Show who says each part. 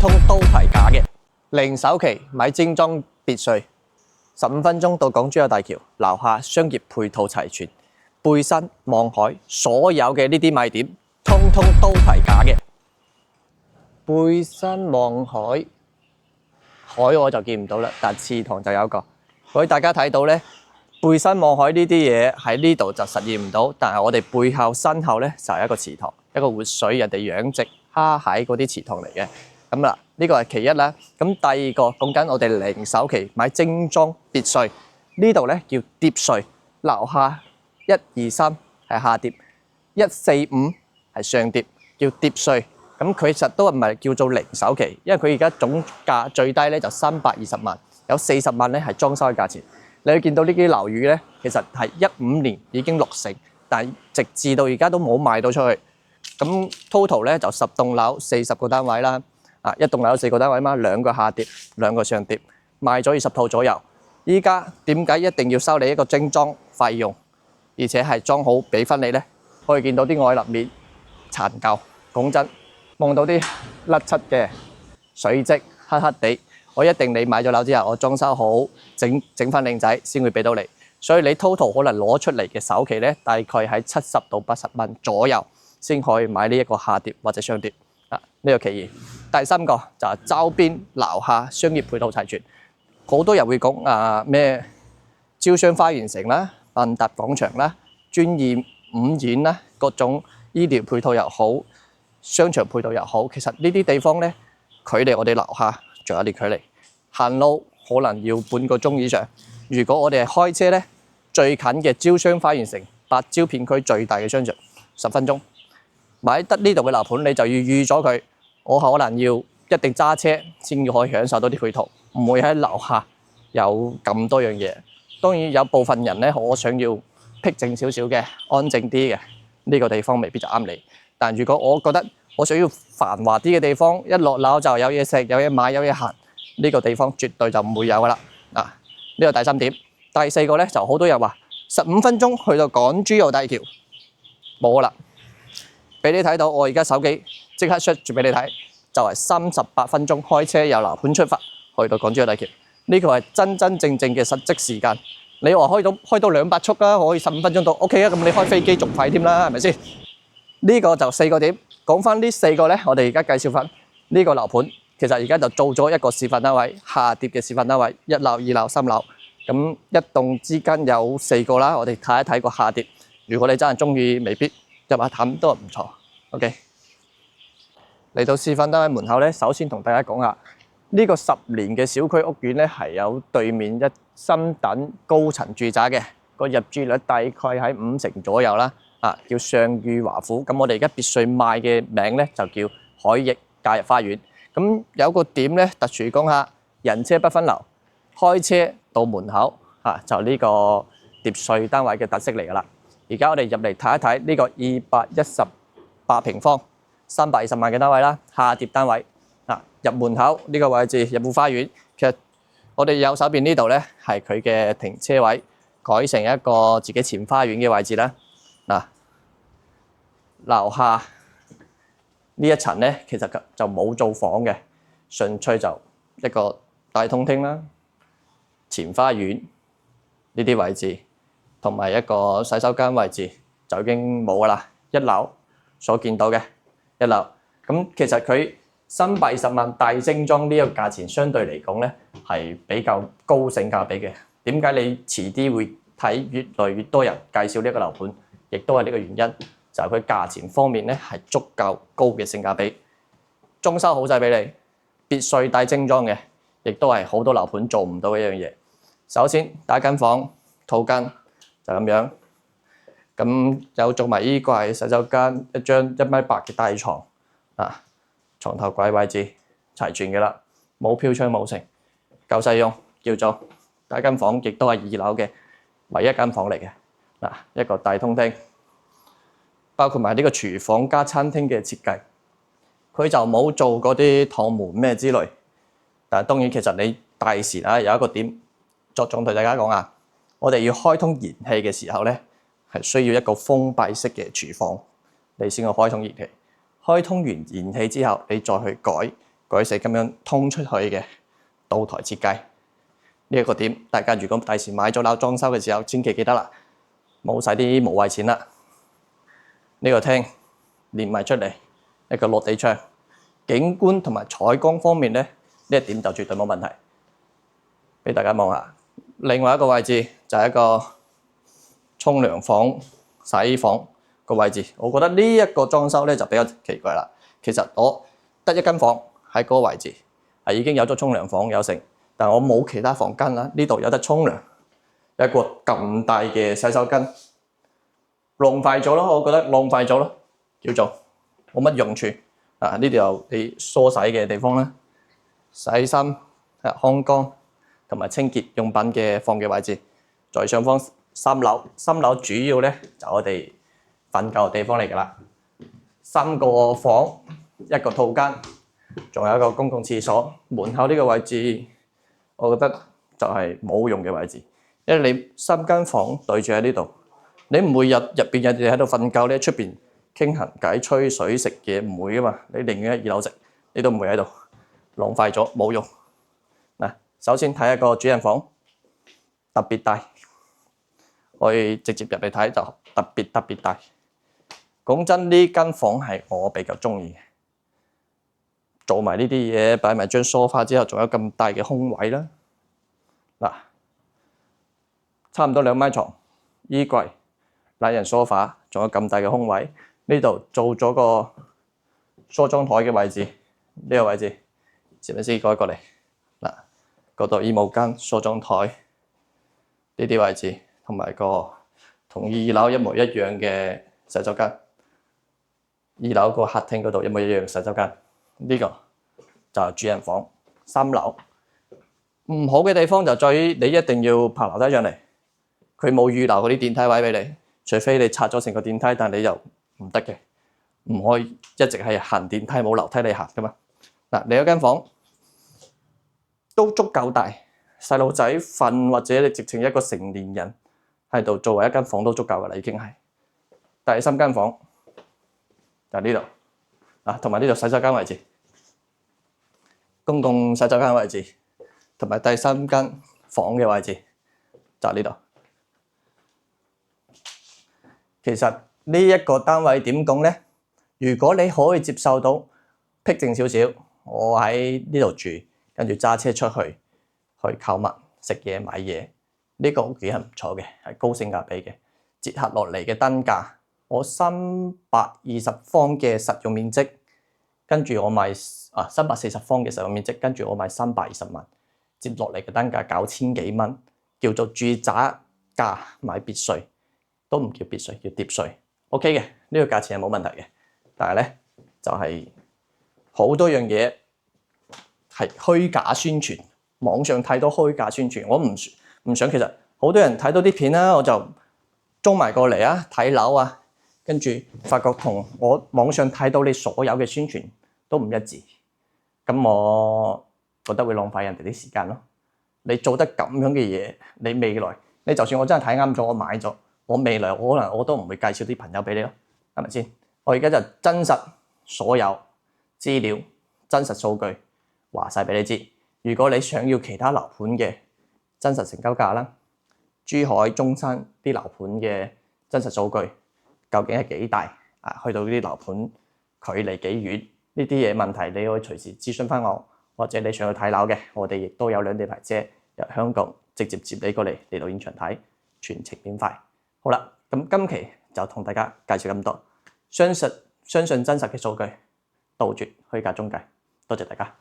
Speaker 1: 通都係假嘅。零首期買精裝別墅，15分鐘到港珠澳大橋，樓下商業配套齊全，背身望海，所有嘅呢啲賣點，通通都係假嘅。背身望海，海我就見唔到啦，但祠堂就有個。所以大家睇到呢，背身望海呢啲嘢喺呢度就實現唔到，但係我哋背後身後呢，就係一個祠堂，一個活水人哋養殖蝦蟹嗰啲祠堂嚟嘅。咁啦，呢個係其一啦。咁第二個講緊我哋零首期買精裝別墅，呢度呢叫疊墅，樓下1、2、3係下疊，1、4、5係上疊，叫疊墅。咁佢實都唔係叫做零首期，因為佢而家總價最低呢就320萬，有40萬呢係裝修嘅價錢。你會見到呢啲樓宇呢，其實係15年已經落成，但係直至到而家都冇賣到出去。咁 total 呢就10棟樓40個單位啦。一棟樓有4個單位嘛，2個下疊，2個上疊，賣咗20套左右。依家點解一定要收你一個精裝費用，而且係裝好俾翻你呢？可以見到啲外立面殘舊，講真，望到啲甩漆嘅水漬，黑黑地。我一定你買咗樓之後，我裝修好，整翻靚仔先會俾到你。所以你 total 可能攞出嚟嘅首期呢，大概喺70到80萬左右，先可以買呢一個下疊或者上疊。呢個其二。第三個就係周邊樓下商業配套齊全。好多人會講咩招商花園城啦、萬達廣場啦、專業五院啦，各種醫療配套又好，商場配套又好。其實呢啲地方呢，距離我哋樓下仲有啲距離，行路可能要半個鐘以上。如果我哋係開車呢，最近嘅招商花園城8招片區最大嘅商場，10分鐘。買得呢度嘅樓盤，你就要預咗佢。我可能要一定揸車先可以享受到啲配套，唔會喺樓下有咁多樣嘢。當然有部分人呢，我想要僻靜少少嘅、安靜啲嘅，呢個地方未必就啱你。但如果我覺得我想要繁華啲嘅地方，一落樓就有嘢食、有嘢買、有嘢行，呢個地方絕對就唔會有噶啦。呢個第三點。第四個呢，就好多人話15分鐘去到港珠澳大橋，冇啦。俾你睇到，我而家手機即刻 search 住俾你睇，就係38分鐘開車由樓盤出發去到港珠澳大橋。呢個係真真正正嘅實際時間。你話開到200速啦，可以15分鐘到 OK 啊，咁你開飛機仲快添啦，係咪先？呢個就4個點。講翻呢4個呢，我哋而家介紹翻呢個樓盤。其實而家就做咗一個示範單位，下疊嘅示範單位，1樓、2樓、3樓。咁一棟之間有4個啦，我哋睇一睇個下疊。如果你真係中意，未必入下氹都係唔錯。OK， 嚟到示範單位門口呢，首先同大家講下呢個10年嘅小區屋苑呢，係有對面一深等高層住宅嘅，個入住率大概喺50%左右啦。叫上裕華府。咁我哋而家別墅賣嘅名呢，就叫海逸假日花園。咁有個點呢，特殊講下，人車不分流，開車到門口就呢個疊墅單位嘅特色嚟㗎啦。而家我哋入嚟睇一睇呢個218平方320萬嘅單位啦，下疊單位。入門口呢個位置入戶花園，其實我哋右手邊呢度呢，係佢嘅停車位，改成一個自己前花園嘅位置啦。樓下呢一層呢，其實就冇做房嘅，純粹就一個大通廳啦，前花園呢啲位置，同埋一個洗手間位置就已經冇㗎啦。1樓所見到嘅1樓，咁其實佢320萬大精裝呢個價錢，相對嚟講呢係比較高性價比嘅。點解你遲啲會睇越來越多人介紹呢個樓盤，亦都係呢個原因。就係佢價錢方面呢係足夠高嘅性價比，裝修好晒俾你，別墅帶精裝嘅，亦都係好多樓盤做唔到嘅一樣嘢。首先第一間房套間就咁樣，咁有做埋衣櫃、洗手間，一張1.8米嘅大床，床頭櫃位置齊全嘅啦，冇飄窗冇剩，夠細用，叫做第一間房，亦都係2樓嘅唯一一間房嚟嘅。一個大通廳。包括埋呢個廚房加餐廳嘅設計，佢就冇做嗰啲趟門咩之類。但係當然其實你大時有一個點着重對大家講啊，我哋要開通燃氣嘅時候呢，係需要一個封閉式嘅廚房，你先可開通燃氣。開通完燃氣之後，你再去改改成咁樣通出去嘅露台設計。呢一個點，大家如果第時買咗樓裝修嘅時候，千祈記得啦，冇晒啲無謂錢啦。呢個廳連埋出嚟一個落地窗，景觀同埋採光方面咧，呢一點就絕對冇問題。俾大家望下，另外一個位置就係一個沖涼房、洗衣房個位置。我覺得呢一個裝修咧就比較奇怪啦。其實我得一間房喺嗰個位置，係已經有咗沖涼房有成，但我冇其他房間啦。呢度有得沖涼，一個咁大嘅洗手間，浪費咗咯，我覺得浪費咗咯，叫做冇乜用處。呢度有你梳洗嘅地方啦，洗衫、烘乾同埋清潔用品嘅放嘅位置。在上方三樓主要咧就我哋瞓覺嘅地方嚟㗎啦。3個房一個套間，仲有一個公共廁所。門口呢個位置，我覺得就係冇用嘅位置，因為你3間房對住喺呢度，你唔會入邊有人喺度瞓覺咧，出邊傾閒偈、吹水、食嘢唔會噶嘛。你寧願喺2樓食，你都唔會喺度，浪費咗冇用。嗱，首先睇下個主人房，特別大，可以直接入嚟睇就特別大。講真，呢間房係我比較中意嘅，做埋呢啲嘢，擺埋張梳化之後，仲有咁大嘅空位啦。嗱，差唔多2米床，衣櫃、懶人梳化，仲有咁大嘅空位。呢度做咗個梳妝台嘅位置，呢個位置，攝影師改過嚟。嗱，嗰度衣帽間、梳妝台呢啲位置，同埋個同2樓一模一樣嘅洗手間。2樓個客廳嗰度一模一樣洗手間，呢個就係主人房。3樓唔好嘅地方就在於你一定要爬樓梯上嚟，佢冇預留嗰啲電梯位俾你，除非你拆咗成個電梯，但你又唔得嘅，唔可以一直係行電梯冇樓梯你行噶嘛。嗱，你嗰間房都足夠大，細路仔瞓或者你直情一個成年人喺度作為一間房都足夠噶啦，已經係。第3間房就呢度，同埋呢度洗手間位置，公共洗手間位置，同埋第3間房嘅位置就呢度。其實呢一個單位點講咧？如果你可以接受到僻靜少少，我喺呢度住，跟住揸車出去購物、食嘢、買嘢，呢個屋企係唔錯嘅，係高性價比嘅。折合落嚟嘅單價，我320方嘅實用面積，跟住我賣340方嘅實用面積，跟住我賣320萬，接落嚟嘅單價9000幾蚊，叫做住宅價買別墅，都唔叫別墅，叫碟墅。OK 嘅，呢個價錢係冇問題嘅，但係咧就係好多樣嘢係虛假宣傳，網上睇到虛假宣傳，我唔想。其實好多人睇到啲片啦，我就租埋過嚟啊，睇樓啊，跟住發覺同我網上睇到你所有嘅宣傳都唔一致，咁我覺得會浪費人哋啲時間咯。你做得咁樣嘅嘢，你未來你就算我真係睇啱咗，我買咗，我未來可能我都唔會介紹啲朋友俾你咯，係咪先？我而家就真實所有資料、真實數據話晒俾你知。如果你想要其他樓盤嘅真實成交價啦，珠海、中山啲樓盤嘅真實數據究竟係幾大啊？去到呢啲樓盤距離幾遠？呢啲嘢問題你可以隨時諮詢翻我，或者你想去睇樓嘅，我哋亦都有兩地牌車由香港直接接你過嚟到現場睇，全程免費。好啦，咁今期就同大家介紹咁多，相信真實嘅數據，杜絕虛假中介。多謝大家。